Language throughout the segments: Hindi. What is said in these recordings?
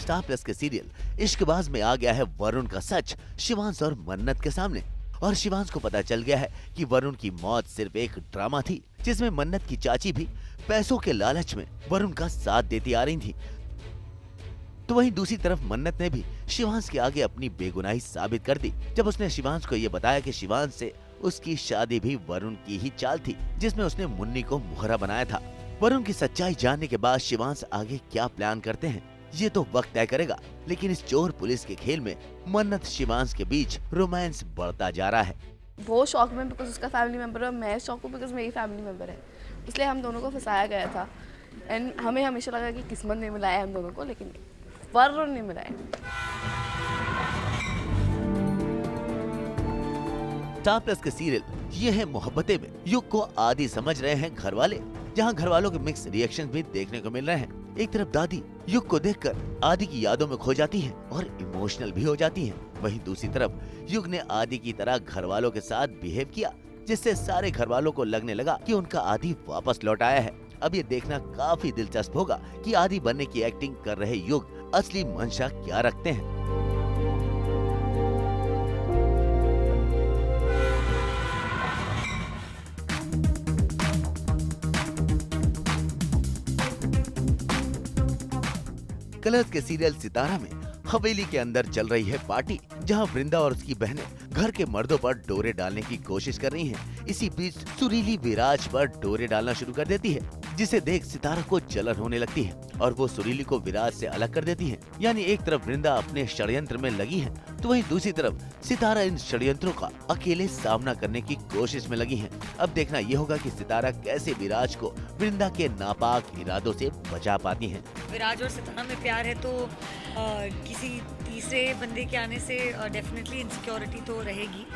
स्टार प्लस के सीरियल इश्कबाज में आ गया है वरुण का सच शिवांश और मन्नत के सामने। और शिवांश को पता चल गया है कि वरुण की मौत सिर्फ एक ड्रामा थी, जिसमें मन्नत की चाची भी पैसों के लालच में वरुण का साथ देती आ रही थी। तो वहीं दूसरी तरफ मन्नत ने भी शिवांश के आगे अपनी बेगुनाही साबित कर दी, जब उसने शिवांश को ये बताया कि शिवांश से उसकी शादी भी वरुण की ही चाल थी, जिसमें उसने मुन्नी को मुहरा बनाया था। वरुण की सच्चाई जानने के बाद शिवांश आगे क्या प्लान करते हैं, ये तो वक्त तय करेगा। लेकिन इस चोर पुलिस के खेल में मन्नत शिवांश के बीच रोमांस बढ़ता जा रहा है। वो शौक में बिकॉज उसका फैमिली मेंबर है, मैं शौक हूँ बिकॉज मेरी फैमिली मेंबर है, इसलिए हम दोनों को फंसाया गया था। एंड हमें हमेशा लगा कि किस्मत ने मिलाया हम दोनों को, लेकिन वरुण ने मिलाया। स्टार प्लस के सीरियल ये है मोहब्बतें में युग को आदि समझ रहे हैं घर वाले, जहां घर वालों के मिक्स रिएक्शन भी देखने को मिल रहे हैं। एक तरफ दादी युग को देखकर आदि की यादों में खो जाती हैं और इमोशनल भी हो जाती हैं। वहीं दूसरी तरफ युग ने आदि की तरह घर वालों के साथ बिहेव किया, जिससे सारे घर वालों को लगने लगा कि उनका आदि वापस लौट आया है। अब ये देखना काफी दिलचस्प होगा कि आदि बनने की एक्टिंग कर रहे युग असली मंशा क्या रखते हैं। कलर्स के सीरियल सितारा में हवेली के अंदर चल रही है पार्टी, जहां वृंदा और उसकी बहनें घर के मर्दों पर डोरे डालने की कोशिश कर रही हैं। इसी बीच सुरीली विराज पर डोरे डालना शुरू कर देती है, जिसे देख सितारा को जलन होने लगती है और वो सुरीली को विराज से अलग कर देती है। यानी एक तरफ वृंदा अपने षड्यंत्र में लगी है, तो वहीं दूसरी तरफ सितारा इन षड्यंत्रों का अकेले सामना करने की कोशिश में लगी है। अब देखना ये होगा कि सितारा कैसे विराज को वृंदा के नापाक इरादों से बचा पाती है। विराज और सितारा में प्यार है तो किसी तीसरे बंदे के आने से डेफिनेटली इनसिक्योरिटी तो रहेगी।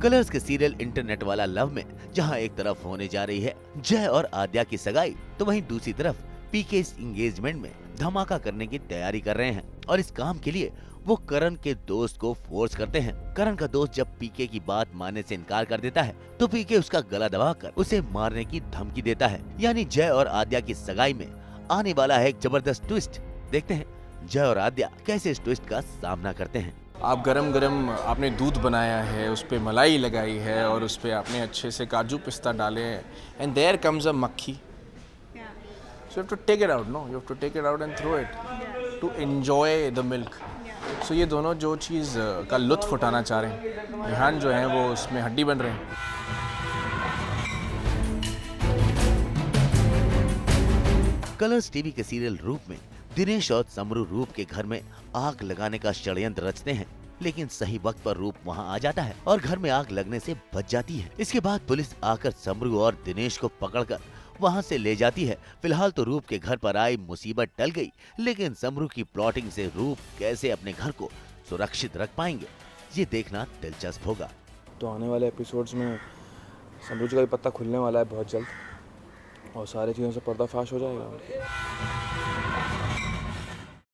कलर्स के सीरियल इंटरनेट वाला लव में जहां एक तरफ होने जा रही है जय और आद्या की सगाई, तो वहीं दूसरी तरफ पीके इस एंगेजमेंट में धमाका करने की तैयारी कर रहे हैं। और इस काम के लिए वो करण के दोस्त को फोर्स करते हैं। करण का दोस्त जब पीके की बात मानने से इनकार कर देता है, तो पीके उसका गला दबाकर उसे मारने की धमकी देता है। यानी जय और आद्या की सगाई में आने वाला है एक जबरदस्त ट्विस्ट। देखते हैं जय और आद्या कैसे इस ट्विस्ट का सामना करते हैं। आप गरम गरम आपने दूध बनाया है, उस पर मलाई लगाई है और उस पर आपने अच्छे से काजू पिस्ता डाले हैं, एंड देयर कम्स अ मक्खी। So you have to take it out, no, you have to take it out and throw it to enjoy the milk. So ये दोनों जो चीज़ का लुत्फ उठाना चाह रहे हैं, रिहान जो हैं वो उसमें हड्डी बन रहे हैं। कलर्स टीवी के सीरियल रूप में दिनेश और समरू रूप के घर में आग लगाने का षड्यंत्र रचते हैं, लेकिन सही वक्त पर रूप वहां आ जाता है और घर में आग लगने से बच जाती है। इसके बाद पुलिस आकर समरू और दिनेश को पकड़कर वहां से ले जाती है। फिलहाल तो रूप के घर पर आई मुसीबत टल गई, लेकिन समरू की प्लॉटिंग से रूप कैसे अपने घर को सुरक्षित रख पाएंगे, ये देखना दिलचस्प होगा। तो आने वाले एपिसोड्स में समरू का भी पत्ता खुलने वाला है बहुत जल्द और सारी चीज़ों से पर्दाफाश हो जाएगा।